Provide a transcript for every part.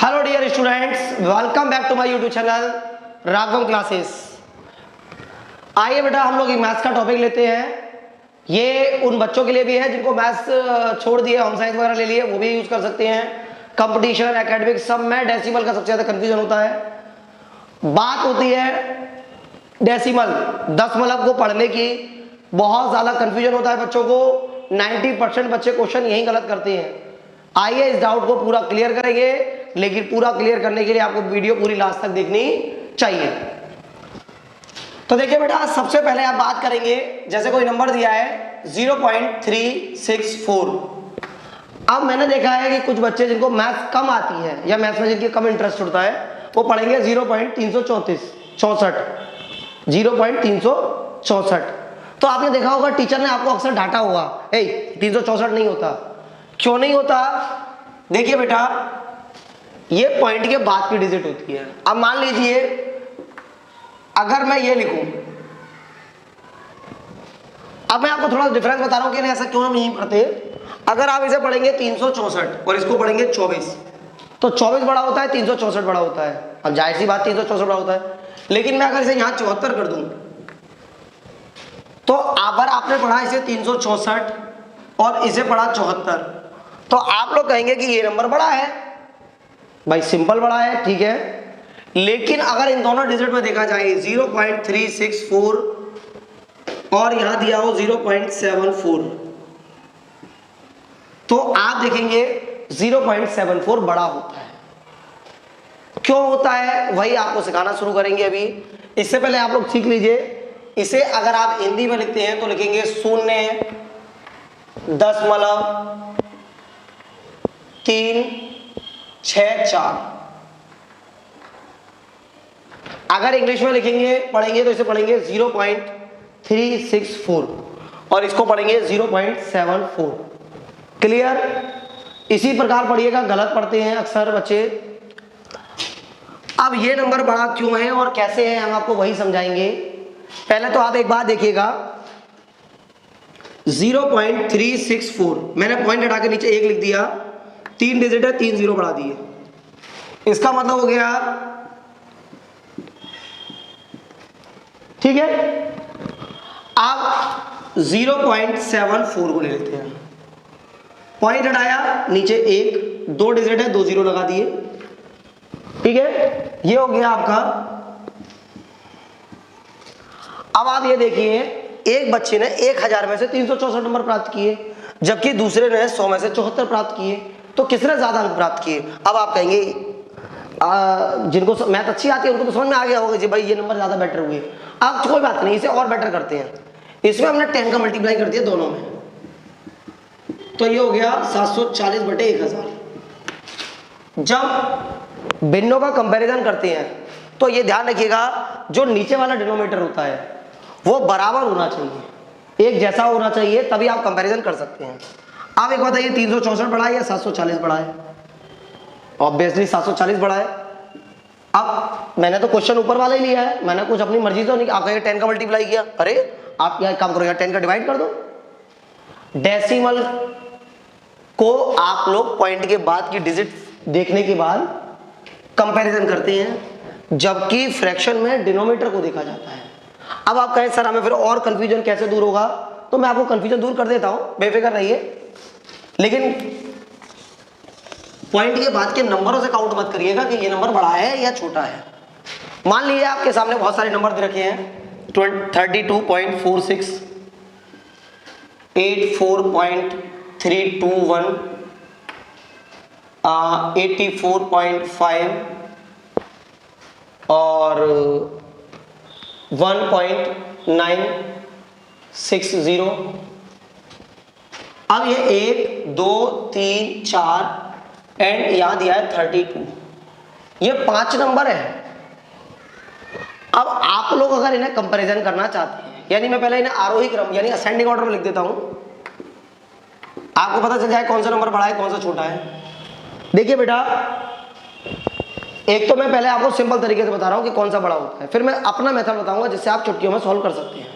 Hello dear students, welcome back to my YouTube channel Raghavam classes. आइए बेटा, हम लोग एक मैथ्स का टॉपिक लेते हैं। ये उन बच्चों के लिए भी है जिनको मैथ्स छोड़ दिए, होम साइंस वगैरह ले लिए, वो भी यूज कर सकते हैं। कंपटीशन, एकेडमिक सब में डेसिमल का सबसे ज्यादा कंफ्यूजन होता है। बात होती है डेसिमल, दशमलव को पढ़ने की बहुत ज्यादा कंफ्यूजन होता है बच्चों को। 90% बच्चे क्वेश्चन यही गलत करते हैं। आइए इस डाउट को पूरा क्लियर करेंगे, लेकिन पूरा क्लियर करने के लिए आपको वीडियो पूरी लास्ट तक देखनी चाहिए। तो देखिए बेटा, सबसे पहले आप बात करेंगे, जैसे कोई नंबर दिया है 0.364। अब मैंने देखा है कि कुछ बच्चे जिनको मैथ्स कम आती है या मैथ्स में जिनके कम इंटरेस्ट होता है वो पढ़ेंगे 0.364। 0.364। तो आपने देखा होगा टीचर ने आपको अक्सर डांटा होगा, 364 नहीं होता। क्यों नहीं होता? देखिए बेटा, ये पॉइंट के बाद की डिजिट होती है। अब मान लीजिए अगर मैं ये लिखूं, अब मैं आपको थोड़ा डिफरेंस बता रहा हूं कि ऐसा क्यों हम नहीं पढ़ते। अगर आप इसे पढ़ेंगे 364 और इसको पढ़ेंगे 24, तो 24 बड़ा होता है, 364 बड़ा होता है। अब जाहिर सी बात 364 बड़ा होता है। लेकिन मैं अगर इसे यहां 74 कर दूं, तो अगर आपने पढ़ा इसे 364 और इसे पढ़ा 74, तो आप लोग कहेंगे कि ये नंबर बड़ा है। भाई सिंपल बड़ा है, ठीक है। लेकिन अगर इन दोनों डिजिट में देखा जाए 0.364 और यहां दिया हो 0.74, तो आप देखेंगे 0.74 बड़ा होता है। क्यों होता है वही आपको सिखाना शुरू करेंगे अभी। इससे पहले आप लोग सीख लीजिए, इसे अगर आप हिंदी में लिखते हैं तो लिखेंगे 0.364। अगर इंग्लिश में लिखेंगे पढ़ेंगे तो इसे पढ़ेंगे 0.364 और इसको पढ़ेंगे 0.74। क्लियर? इसी प्रकार पढ़िएगा, गलत पढ़ते हैं अक्सर बच्चे। अब ये नंबर बड़ा क्यों है और कैसे है हम आपको वही समझाएंगे। पहले तो आप एक बात देखिएगा, 0.364 मैंने पॉइंट हटा के नीचे 1 लिख दिया, 3 डिजिट है, 3 0 बढ़ा दिए। इसका मतलब हो गया, ठीक है। अब 0.74 को ले लेते हैं, पॉइंट हटाया, नीचे 1, 2 डिजिट है, 2 0 लगा दिए, ठीक है। ये हो गया आपका। अब आप ये देखिए, एक बच्चे ने 1000 में से 364 नंबर प्राप्त किए, जबकि दूसरे ने 100 में से 74 प्राप्त किए। तो किसने ज्यादा अंक प्राप्त किए? अब आप कहेंगे जिनको मैथ अच्छी आती है उनको तो समझ में आ गया होगा जी भाई ये नंबर ज्यादा बेटर हुए। अब कोई बात नहीं, इसे और बेटर करते हैं। इसमें हमने 10 का मल्टीप्लाई कर दिया दोनों में, तो ये हो गया 740/1000। जब भिन्नों का कंपैरिजन करते हैं तो ये ध्यान रखिएगा, जो नीचे वाला डिनोमिनेटर होता है वो बराबर होना चाहिए, एक जैसा होना चाहिए, तभी आप कंपैरिजन कर सकते हैं। आप एक बताइए, 364 बड़ा है या 740 बड़ा है? ऑब्वियसली 740 बड़ा है। अब मैंने तो क्वेश्चन ऊपर वाला ही लिया है, मैंने कुछ अपनी मर्जी तो नहीं। आप कहेंगे 10 का मल्टीप्लाई किया, अरे आप यहाँ काम करो, यहाँ 10 का डिवाइड कर दो। डेसिमल को आप लोग पॉइंट के बाद की डिजिट देखने के बाद कंपैरिजन करते हैं, जबकि फ्रैक्शन में डिनोमिनेटर को देखा जाता है। अब आप कहें सर हमें फिर और कंफ्यूजन कैसे दूर होगा, तो मैं आपको कंफ्यूजन दूर कर देता हूं, बेफिक्र रहिए। लेकिन पॉइंट के बाद के नंबरों से काउंट मत करिएगा कि ये नंबर बड़ा है या छोटा है। मान लीजिए आपके सामने बहुत सारे नंबर दे रखे हैं, 32.46, 84.321, 84.5 और 1.960। अब ये 1 2 3 4 एंड यहां दिया है 32, ये 5 नंबर है। अब आप लोग अगर इन्हें कंपैरिजन करना चाहते हैं, यानी मैं पहले इन्हें आरोही क्रम यानी असेंडिंग ऑर्डर में लिख देता हूं, आपको पता चल जाए कौन सा नंबर बड़ा है कौन सा छोटा है। देखिए बेटा, एक तो मैं पहले आपको सिंपल तरीके से बता रहा हूं कि कौन सा बड़ा होता है, फिर मैं अपना मेथड बताऊंगा जिससे आप चुटकियों में सॉल्व कर सकते हैं।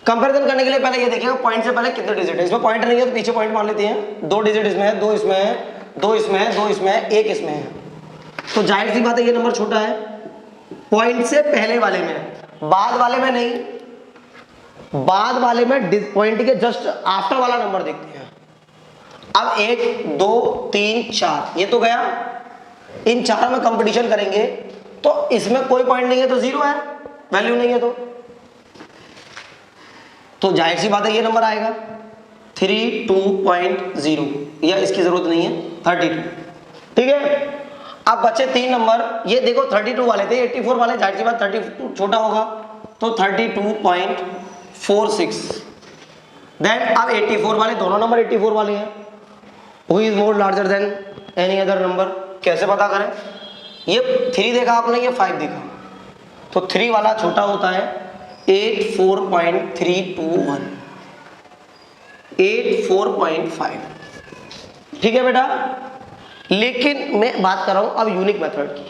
कंपैरिजन करने के लिए पहले ये देखिएगा पॉइंट से पहले कितने डिजिट है। इसमें पॉइंट नहीं है तो पीछे पॉइंट मान लेते हैं, 2 डिजिट इसमें है, 2 इसमें है, 2 इसमें है, 2 इसमें है, 1 इसमें है। तो जाहिर सी बात है ये नंबर छोटा है पॉइंट से पहले वाले में, बाद वाले में नहीं, बाद वाले में पॉइंट के जस्ट आफ्टर वाला नंबर देखते हैं। अब 1 2 3 4 ये तो गया, इन चारों में कंपटीशन करेंगे तो इसमें कोई पॉइंट नहीं है तो जीरो है, वैल्यू नहीं है तो जाहिर सी बात है ये नंबर आएगा 32.0, या इसकी जरूरत नहीं है 32। ठीक है, अब बचे 3 नंबर, ये देखो 32 वाले थे, 84 वाले, जाहिर सी बात 32 छोटा होगा तो 32.46। देन अब 84 वाले, दोनों नंबर 84 वाले हैं, who is more larger than any other number, कैसे पता करें? ये 3 देखा आपने, ये 5 देखा, तो 3 वाला छोटा होता है 84.321, 84.5। ठीक है बेटा, लेकिन मैं बात कर रहा हूं अब यूनिक मेथड की।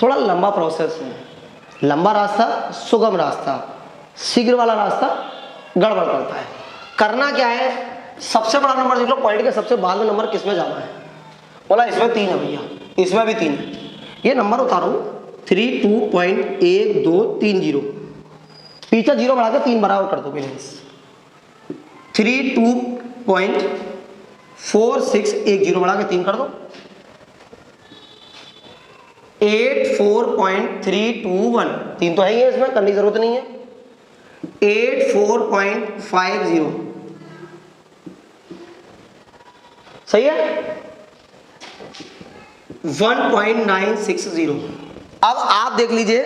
थोड़ा लंबा प्रोसेस है, लंबा रास्ता सुगम रास्ता, शीघ्र वाला रास्ता गड़बड़ करता है। करना क्या है, सबसे बड़ा नंबर देख लो, पॉइंट के सबसे बाद में नंबर किस में जाना है? बोला इसमें 3 है भैया, इसमें भी 3 है, ये नंबर उतारो 32.1230, पीछे 0 बढ़ा के 3 बराबर कर दो बैलेंस, 32.4610 बढ़ा के 3 कर दो, 84.321, 3 तो है ही है, इसमें करने की जरूरत नहीं है, 84.50 सही है, 1.960। अब आप देख लीजिए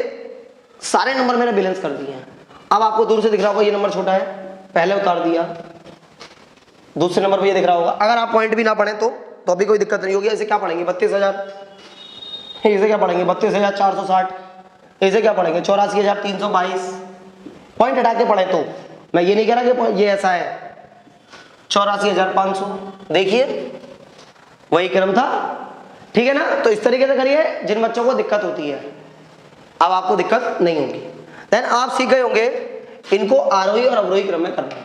सारे नंबर मैंने बैलेंस कर दिए हैं। अब आपको दूर से दिख रहा होगा ये नंबर छोटा है, पहले उतार दिया, दूसरे नंबर पे ये दिख रहा होगा। अगर आप पॉइंट भी ना पढ़ें तो अभी कोई दिक्कत नहीं होगी। इसे क्या पढ़ेंगे 32,000, इसे क्या पढ़ेंगे 32,460, इसे क्या पढ़ेंगे 84,322, पॉइंट हटा के पढ़े तो। मैं ये नहीं कह रहा कि ये ऐसा है 84,500, देखिए वही क्रम था, ठीक है ना। तो इस तरीके से करिए जिन बच्चों को दिक्कत होती है, अब आपको दिक्कत नहीं होगी। देन आप सीख गए होंगे इनको आरोही और अवरोही क्रम में करना।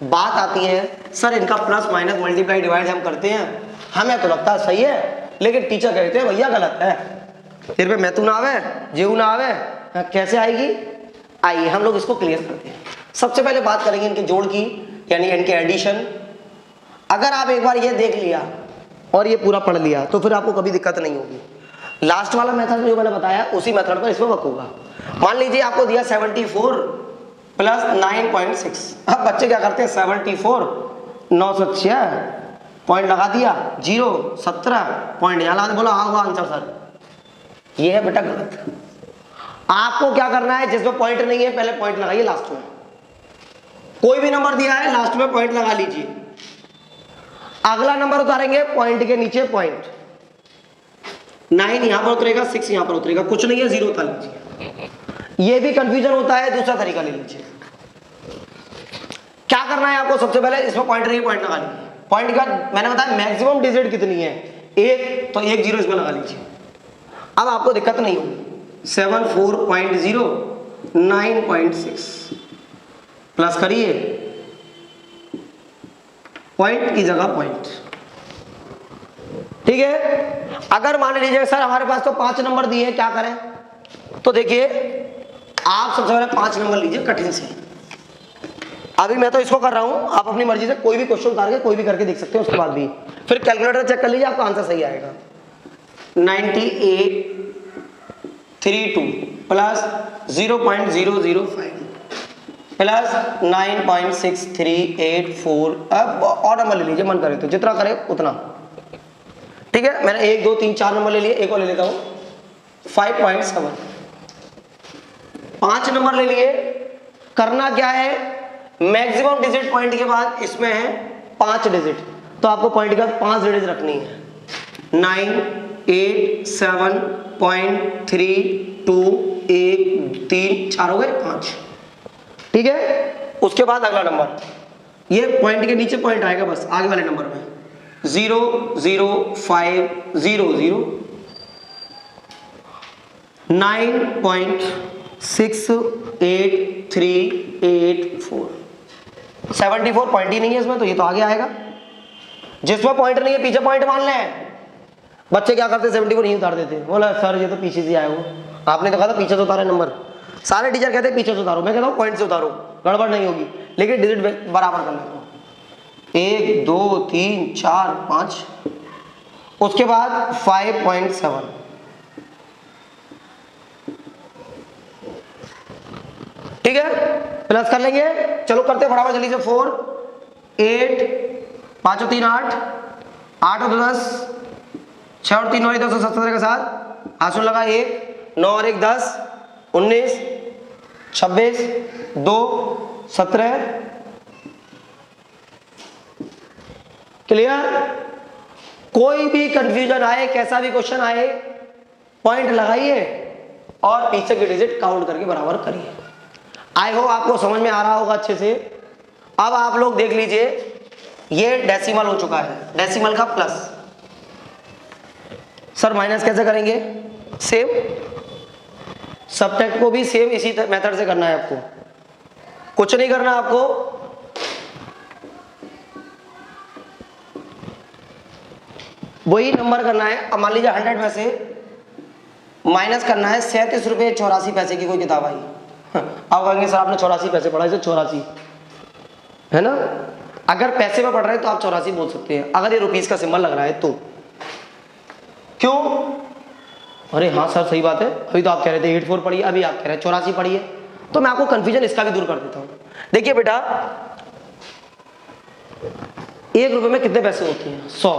बात आती है सर इनका प्लस माइनस मल्टीप्लाई डिवाइड हम करते हैं, हमें तो लगता है सही है, लेकिन टीचर कहते हैं भैया गलत है, तेरे पे मैं तू ना आवे जेऊ ना आवे, कैसे आएगी? आइए हम लोग इसको क्लियर करते हैं। सबसे पहले बात करेंगे इनके जोड़ की, यानी इनके एडिशन। अगर आप एक बार ये देख लिया और ये पूरा पढ़ लिया तो फिर आपको कभी दिक्कत नहीं होगी। लास्ट वाला मेथड जो मैंने बताया उसी मेथड पर इसमें वर्क होगा। मान लीजिए आपको दिया 74 प्लस 9.6। अब बच्चे क्या करते हैं 74 906 पॉइंट लगा दिया, 0 17 पॉइंट यहाँ लगा, बोला हाँ हुआ आंसर सर। ये है बेटा गलत। आपको क्या करना है, जिसमें पॉइंट नहीं है पहले पॉइंट लगाइए लास्ट में। कोई भी नंबर दिया है लास्ट में पॉइंट लगा लीजिए। अगला नंबर उतारेंगे पॉइंट के नीचे पॉइंट, 9 यहां पर उतरेगा, 6 यहां पर उतरेगा, कुछ नहीं है 0 उतार लीजिए। ये भी कंफ्यूजन होता है, दूसरा तरीका ले लीजिए। क्या करना है आपको, सबसे पहले इसमें पॉइंट नहीं, पॉइंट लगा लीजिए। पॉइंट का मैंने बताया मैक्सिमम डिजिट कितनी है 1, तो 1 0 इसमें लगा लीजिए। अब आपको दिक्कत नहीं होगी। 74.0 9.6 प्लस करिए, पॉइंट की जगह पॉइंट, ठीक है। अगर मान लीजिए सर हमारे पास तो 5 नंबर दिए हैं, क्या करें? तो देखिए आप सबसे पहले 5 नंबर लीजिए कठिन से। अभी मैं तो इसको कर रहा हूं, आप अपनी मर्जी से कोई भी क्वेश्चन उतार के कोई भी करके देख सकते हैं, उसके बाद भी फिर कैलकुलेटर चेक कर लीजिए, आपका आंसर सही आएगा। 9832 प्लस 0.005 प्लस 9.6384। अब और नंबर ले लीजिए, मन करे तो जितना करे उतना, ठीक है। मैंने 1 2 3 4 नंबर ले लिए, एक और ले लेता हूं 5.7। 5 नंबर ले लिए। करना क्या है, मैक्सिमम डिजिट पॉइंट के बाद इसमें है 5 डिजिट, तो आपको पॉइंट का 5 डिजिट रखनी है। 987.321 हो गए 5, ठीक है। उसके बाद अगला नंबर, ये पॉइंट के नीचे पॉइंट आएगा बस, आगे वाले नंबर में 00500 9.68384। 74 पॉइंट ही नहीं है इसमें, तो ये तो आगे आएगा। जिसमें पॉइंट नहीं है पीछे पॉइंट मान लें। बच्चे क्या करते 70 को नहीं उतार देते, बोला सर ये तो पीछे से आया हो, आपने तो कहा था पीछे से उतारे नंबर, सारे टीचर कहते हैं पीछे से उतारो, मैं कहता हूँ पॉइंट से उतारो, गड़बड़ नहीं होगी, लेकिन डिजिट बराबर कर लेता हूँ, 1 2 3 4 5, उसके बाद 5.7, ठीक है, प्लस कर लेंगे। चलो करते हैं फटाफट जल्दी से, 4 8 5 और 3 8 8 और 2 10 6 और 3 9 10 17 के साथ आंसू लगा 1 9 और 1 10 19 26 2 17, क्लियर। कोई भी कंफ्यूजन आए, कैसा भी क्वेश्चन आए, पॉइंट लगाइए और पीछे के डिजिट काउंट करके बराबर करिए। आई होप आपको समझ में आ रहा होगा अच्छे से। अब आप लोग देख लीजिए, ये डेसिमल हो चुका है, डेसिमल का प्लस, सर माइनस कैसे करेंगे, सेम सबट्रैक्ट को भी सेम इसी मेथड से करना है आपको, कुछ नहीं करना आपको, वही नंबर करना है। अब मान लीजिए 100 में से माइनस करना है 37 रुपये 84 पैसे की कोई किताब आई, अब कहेंगे सर आपने 84 पैसे पढ़ा, इसे 84 है ना, अगर पैसे में पढ़ रहे हैं तो आप 84 बोल सकते हैं, अगर ये रुपीस का सिंबल लग रहा है तो, क्यों, अरे हाँ सर सही बात है, अभी तो आप कह रहे थे 84 पढ़िए, अभी आप कह रहे हैं 84 पढ़िए, तो मैं आपको कंफ्यूजन इसका भी दूर कर देता हूँ। देखिए बेटा, 1 रुपए में कितने पैसे होते हैं 100,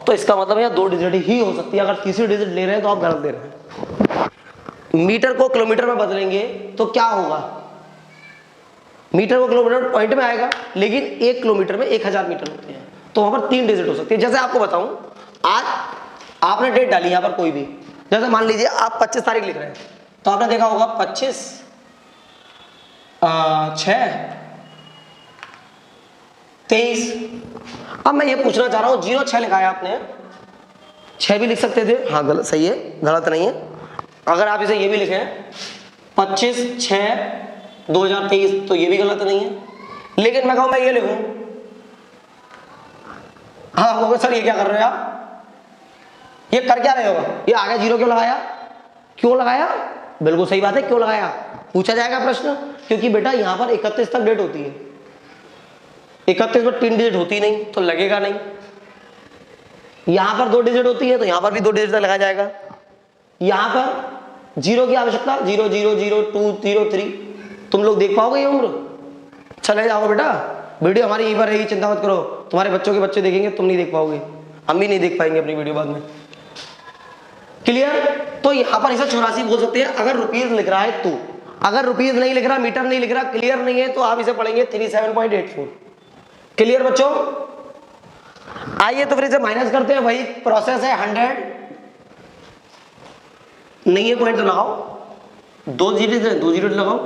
तो इसका मतलब यहाँ 2 डिजिट ही हो सकती है, अगर तीसरी डिजिट ले रहे हैं तो आप गलत दे रहे हैं। मीटर को किलोमीटर में बदलेंगे तो क्या होगा, मीटर को किलोमीटर पॉइंट में आएगा, लेकिन 1 किलोमीटर में 1000 मीटर होते हैं, तो वहां पर 3 डिजिट हो सकती है। जैसे आपको बताऊं, आज आपने डेट डाली यहाँ पर कोई भी, जैसे मान लीजिए आप 25 तारीख लिख रहे हैं, तो आपने देखा होगा 25 6 23। अब मैं ये पूछना चाह रहा हूँ, 06 लिखा है आपने, 6 भी लिख सकते थे, हाँ गलत, सही है, गलत नहीं है। अगर आप इसे ये भी लिखें 25/6/2023, तो ये भी गलत नहीं है, लेकिन मैं कहूँ मैं ये लिखूं, हाँ होगा सर ये क्या कर रहे हो आप, ये कर क्या रहे हो, ये आगे 0 क्यों लगाया, क्यों लगाया, बिल्कुल सही बात है, क्यों लगाया, पूछा जाएगा प्रश्न, क्योंकि बेटा यहाँ पर 31 तक डेट होती है, 31 में 3 डिजिट होती नहीं तो लगेगा नहीं, यहां पर 2 डिजिट होती है तो यहां पर भी 2 डिजिट तक लगाया जाएगा, यहां पर 0 की आवश्यकता, 0 0 0 2 0 3, तुम लोग देख पाओगे ये उम्र, चले जाओगे बेटा, वीडियो हमारी यहीं पर रहेगी, चिंता मत करो, तुम्हारे बच्चों के बच्चे देखेंगे, तुम नहीं देख पाओगे, हम भी नहीं देख पाएंगे अपनी वीडियो बाद में, क्लियर। तो यहां पर इसे 84 बोल सकते हैं अगर रुपीज लिख रहा है तो, अगर रुपीज नहीं लिख रहा, मीटर नहीं लिख रहा, क्लियर नहीं है, तो आप इसे पढ़ेंगे 37.84, क्लियर बच्चों। आइए तो फिर इसे माइनस करते हैं, वही प्रोसेस है, 100 नहीं है पॉइंट तो लगाओ, 2 जीरो लगाओ,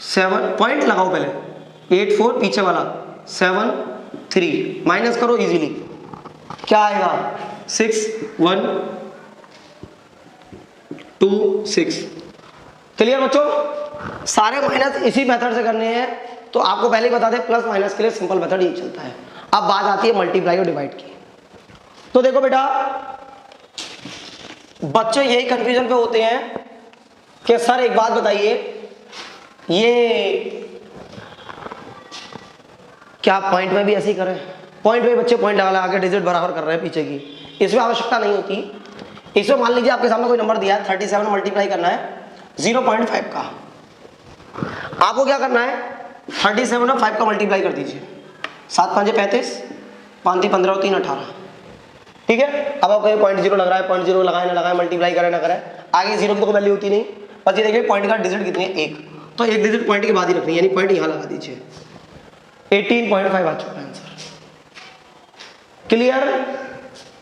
7 पॉइंट लगाओ पहले, 84 पीछे वाला 7 3 माइनस करो इजीली, क्या आएगा 6 1 2 6, क्लियर बच्चों। सारे माइनस इसी मेथड से करने हैं, तो आपको पहले ही बता दें प्लस माइनस के लिए सिंपल मेथड ही चलता है। अब बात आती है मल्टीप्लाई और डिवाइड की, तो देखो बेटा बच्चे यही कंफ्यूजन पे होते हैं कि सर एक बात बताइए, ये क्या पॉइंट में भी ऐसे ही करें, पॉइंट में बच्चे पॉइंट लगा के डिजिट बराबर कर रहे हैं पीछे की, इसमें आवश्यकता नहीं होती। इसमें मान लीजिए आपके सामने कोई नंबर दिया है, 37 मल्टीप्लाई करना है 0.5 का, आपको क्या करना है 37 और 5 का मल्टीप्लाई कर दीजिए, 7 5 35 5 3 15 और 3 18, ठीक है। अब आपको ये 0.0 लग रहा है, 0.0 लगाए ना लगाए, मल्टीप्लाई करें ना करें, आगे 0 की तो कोई वैल्यू होती नहीं, बस ये देखिए पॉइंट का डिजिट कितनी है 1, तो 1 डिजिट पॉइंट के बाद ही रखनी है, यानी पॉइंट यहाँ लगा दीजिए, 18.5 आ चुका है आंसर, क्लियर।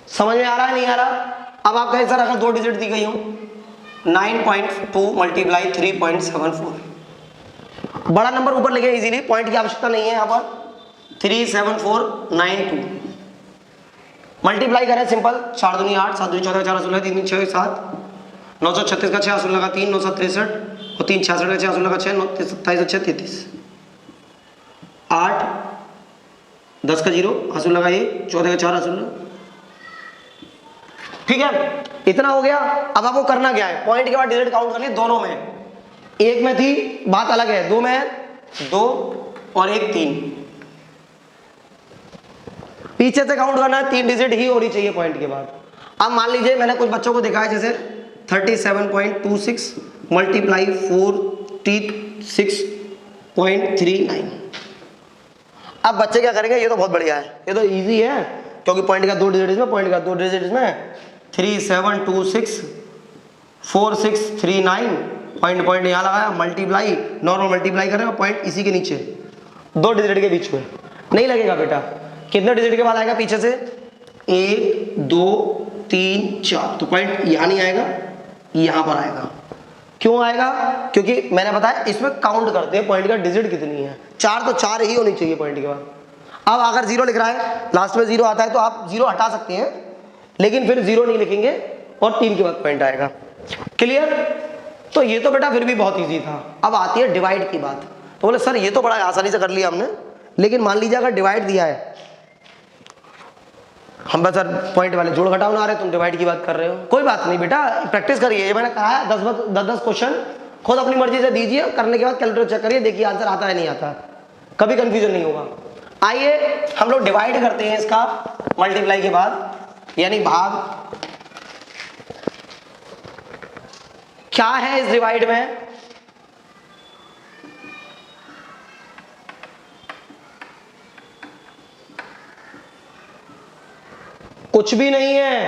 समझ में आ रहा है नहीं आ रहा। अब आप कहें सर अगर 2 डिजिट दी गई हो, 9.2 मल्टीप्लाई 3.74, बड़ा नंबर ऊपर लिखे इजीली, पॉइंट की आवश्यकता नहीं है यहाँ पर, 37492 मल्टीप्लाई करें सिंपल, 4 दूनी 8 7 दूनी 14 4 16 3 3 6 7 936 का 6 आंसर लगा 3 9 7 63 और 3 66 का 6 आंसर लगा 6 9 27 6 33 8 10 का 0 आंसर लगा 1 14 का 4 आंसर लगा ठीक है, इतना हो गया। अब आपको करना क्या है, पॉइंट के बाद डिजिट काउंट करनी दोनों में, एक में थी बात अलग है, दो में है, 2 और 1 3, पीछे से काउंट करना है, 3 डिजिट ही होनी चाहिए पॉइंट के बाद। अब मान लीजिए मैंने कुछ बच्चों को दिखाया जैसे 37.26 मल्टीप्लाई 46.39। अब बच्चे क्या करेंगे, ये तो बहुत बढ़िया है, ये तो इजी है, क्योंकि पॉइंट का 2 डिजिट इसमें, पॉइंट का 2 डिजिट इसमें, 3726 4639, पॉइंट पॉइंट यहाँ लगाया, मल्टीप्लाई, नॉर्मल मल्टीप्लाई करेगा, पॉइंट इसी के नीचे 2 डिजिट के बीच में नहीं लगेगा बेटा। कितने डिजिट के बाद आएगा पीछे से, 1 2 3 4, तो पॉइंट यहाँ नहीं आएगा, यहाँ पर आएगा। क्यों आएगा, क्योंकि मैंने बताया इसमें काउंट करते हैं पॉइंट का डिजिट कितनी है, 4 तो 4 ही होनी चाहिए पॉइंट के बाद। अब अगर 0 लिख रहा है, लास्ट में 0 आता है तो आप 0 हटा सकते हैं, लेकिन फिर 0 नहीं लिखेंगे और 3 के बाद पॉइंट आएगा। क्लियर, तो ये तो बेटा फिर भी बहुत इजी था। अब आती है डिवाइड की बात। तो बोले सर ये तो बड़ा आसानी से कर लिया हमने, लेकिन मान लीजिए अगर डिवाइड दिया है, हम बस सर पॉइंट वाले जोड़ घटाव ना आ रहे, तुम डिवाइड की बात कर रहे हो, कोई बात नहीं बेटा, प्रैक्टिस करिए। ये मैंने कहा है 10 क्वेश्चन खुद अपनी मर्जी से दीजिए, करने के बाद कैलकुलेटर चेक करिए, देखिए आंसर आता है नहीं आता, कभी कंफ्यूजन नहीं होगा। आइए हम लोग डिवाइड करते हैं इसका मल्टीप्लाई के बाद, यानी भाग। क्या है इस डिवाइड में, कुछ भी नहीं है,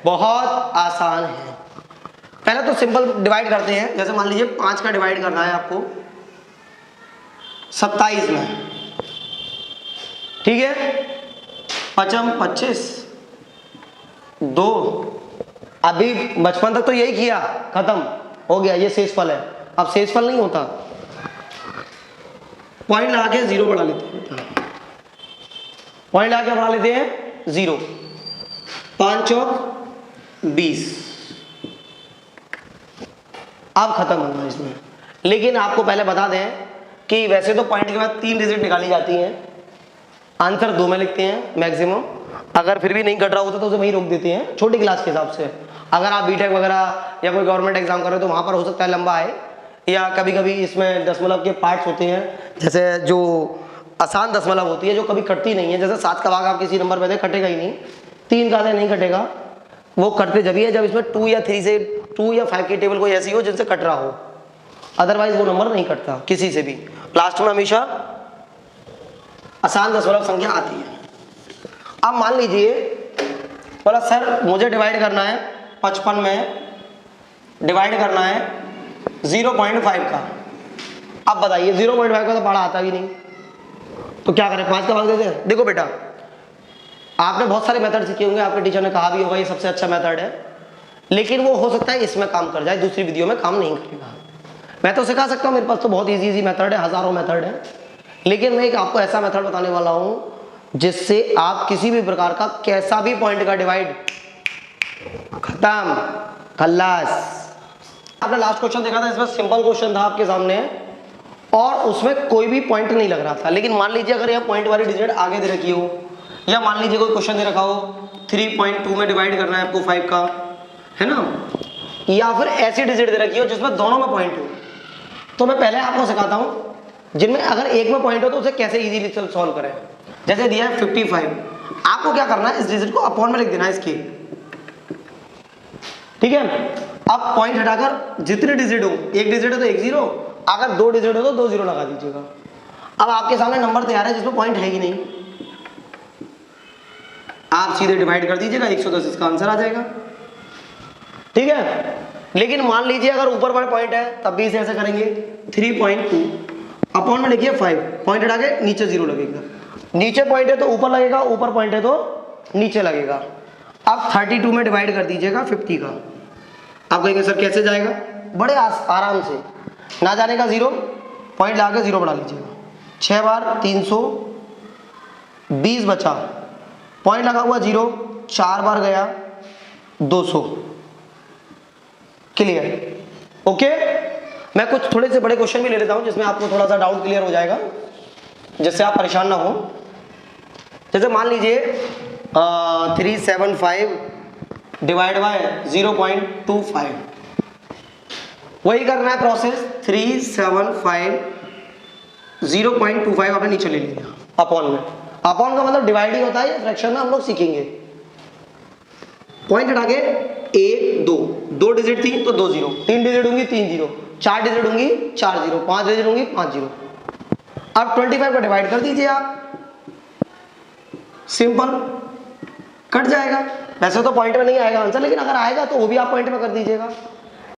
बहुत आसान है। पहले तो सिंपल डिवाइड करते हैं, जैसे मान लीजिए 5 का डिवाइड करना है आपको 27 में, ठीक है, 5 25 2, अभी बचपन तक तो यही किया, खत्म हो गया, ये शेषफल है। अब शेषफल नहीं होता, पॉइंट लगा के 0 बढ़ा लेते हैं, पॉइंट लगा के बढ़ा लेते हैं 0, 5 चौक 20, अब खत्म होगा इसमें। लेकिन आपको पहले बता दें कि वैसे तो पॉइंट के बाद 3 डिजिट निकाली जाती हैं, आंसर 2 में लिखते हैं मैक्सिमम, अगर फिर भी नहीं कट रहा होता तो उसे वहीं रोक देते हैं छोटी क्लास के हिसाब से। अगर आप बीटेक वगैरह या कोई गवर्नमेंट एग्जाम कर रहे हो तो वहाँ पर हो सकता है लंबा है, या कभी कभी इसमें दशमलव के पार्ट्स होते हैं, जैसे जो आसान दशमलव होती है जो कभी कटती नहीं है, जैसे 7 का भाग आप किसी नंबर पे दे कटेगा ही नहीं, 3 का दे नहीं कटेगा, वो कटते जब ही है जब इसमें 2 या 3 से 2 या 5 की टेबल कोई ऐसी हो जिनसे कट रहा हो, अदरवाइज वो नंबर नहीं कटता किसी से भी। लास्ट में हमेशा आसान दशमलव संख्या आती है। अब मान लीजिए बोला सर मुझे डिवाइड करना है 55 में, डिवाइड करना है 0.5 का। अब बताइए 0.5 का तो पढ़ा आता भी नहीं, तो क्या करें, 5 का भाग देते हैं। देखो बेटा आपने बहुत सारे मेथड सीखे होंगे, आपके टीचर ने कहा भी होगा ये सबसे अच्छा मेथड है, लेकिन वो हो सकता है इसमें काम कर जाए, दूसरी वीडियो में काम नहीं करेगा। मैं तो सिखा सकता हूँ, मेरे पास तो बहुत इजी मेथड है, हजारों मेथड है, लेकिन मैं एक आपको ऐसा मेथड बताने वाला हूँ जिससे आप किसी भी प्रकार का कैसा भी पॉइंट का डिवाइड खत्म, खल्लास। आपने लास्ट क्वेश्चन देखा था, इसमें सिंपल क्वेश्चन था आपके सामने और उसमें कोई भी पॉइंट नहीं लग रहा था, लेकिन मान लीजिए अगर यह पॉइंट वाली डिजिट आगे दे रखी हो, या मान लीजिए कोई क्वेश्चन दे रखा हो 3.2 में डिवाइड करना है आपको 5 का, है ना, या फिर ऐसी डिजिट दे रखी हो जिसमें दोनों में पॉइंट हो, तो मैं पहले आपको सिखाता हूँ जिनमें अगर एक में पॉइंट हो तो उसे कैसे इजीली सॉल्व करें। जैसे दिया है 55, आपको क्या करना है, इस डिजिट को अपॉन में लिख देना है इसके, ठीक है। अब पॉइंट हटाकर जितने डिजिट हो, एक डिजिट है तो 1 0, अगर 2 डिजिट हो तो 2 0 लगा दीजिएगा। अब आपके सामने नंबर तैयार है जिसमें पॉइंट है ही नहीं, आप सीधे डिवाइड कर दीजिएगा, 110 इसका आंसर आ जाएगा, ठीक है। लेकिन मान लीजिए अगर ऊपर वाला पॉइंट है तब भी इसे ऐसे करेंगे 3.2 अपॉन में लिखिए 5, पॉइंट हटा के नीचे 0 लगेगा, नीचे पॉइंट है तो ऊपर लगेगा, ऊपर पॉइंट है तो नीचे लगेगा। अब 32 में डिवाइड कर दीजिएगा 50 का। आप कहेंगे सर कैसे जाएगा, बड़े आराम से, ना जाने का 0, पॉइंट लगा के 0 बढ़ा लीजिएगा, 6 बार 320 बचा, पॉइंट लगा हुआ 0, 4 बार गया 200, क्लियर, ओके। मैं कुछ थोड़े से बड़े क्वेश्चन भी ले लेता हूं जिसमें आपको थोड़ा सा डाउट क्लियर हो जाएगा, जिससे आप परेशान ना हो। जैसे मान लीजिए 375 डिवाइड बाय 0.25, वही करना है प्रोसेस। 375 0.25 आपने नीचे ले लिया अपॉन में। अपॉन का मतलब डिवाइड ही होता है, फ्रैक्शन में हम लोग सीखेंगे। पॉइंट हटा के 1 2, 2 डिजिट थी तो 2 जीरो, 3 डिजिट होंगी 3 जीरो, 4 डिजिट होंगी 4 जीरो, 5 डिजिट होंगी 5 जीरो। अब 25 को डिवाइड कर दीजिए आप, सिंपल कट जाएगा। वैसे तो पॉइंट में नहीं आएगा आंसर, लेकिन अगर आएगा तो वो भी आप पॉइंट में कर दीजिएगा।